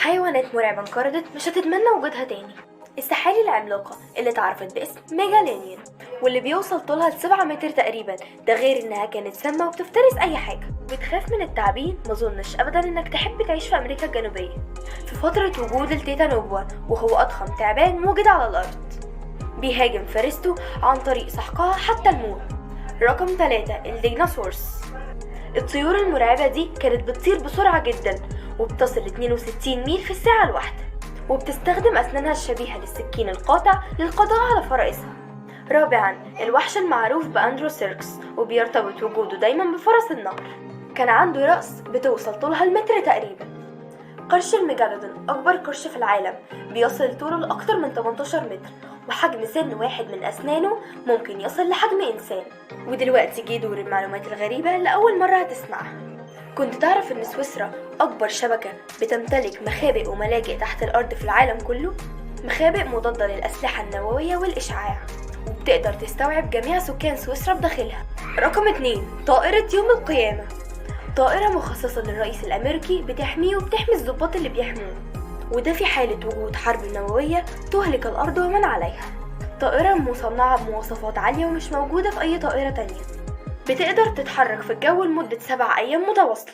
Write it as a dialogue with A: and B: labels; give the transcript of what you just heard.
A: حيوانات مرعبة انقرضت مش هتتمنى وجودها تاني. السحالي العملاقة اللي اتعرفت باسم ميجالينيون، واللي بيوصل طولها ل7 متر تقريبا، ده غير انها كانت سامة وبتفترس اي حاجة. بتخاف من التعابين، مظنش ابدا انك تحب تعيش في امريكا الجنوبية في فترة وجود التيتانوبوا، وهو اضخم تعبان موجود على الارض. بيهاجم فريسته عن طريق سحقها حتى الموت. رقم 3 الديناصورس. الطيور المرعبة دي كانت بتطير بسرعة جدا، وبتصل 62 ميل في الساعة الواحدة، وبتستخدم أسنانها الشبيهة للسكين القاطع للقضاء على فرائسها. رابعا الوحش المعروف بأندروسيركس، وبيرتبط وجوده دايما بفرس النهر. كان عنده رأس بتوصل طولها المتر تقريبا. قرش الميجالودون أكبر قرش في العالم، بيصل طوله لأكتر من 18 متر، وحجم سن واحد من أسنانه ممكن يصل لحجم إنسان. ودلوقتي جه دور المعلومات الغريبة اللي أول مرة هتسمعها. كنت تعرف إن سويسرا أكبر شبكة بتمتلك مخابئ وملاجئ تحت الأرض في العالم كله؟ مخابئ مضادة للأسلحة النووية والإشعاع، وبتقدر تستوعب جميع سكان سويسرا بداخلها. رقم 2 طائرة يوم القيامة. طائرة مخصصة للرئيس الأمريكي، بتحميه وبتحمي الضباط اللي بيحموه، وده في حالة وجود حرب نووية تهلك الأرض ومن عليها. طائرة مصنعة بمواصفات عالية ومش موجودة في أي طائرة تانية. بتقدر تتحرك في الجو لمدة 7 أيام متواصلة.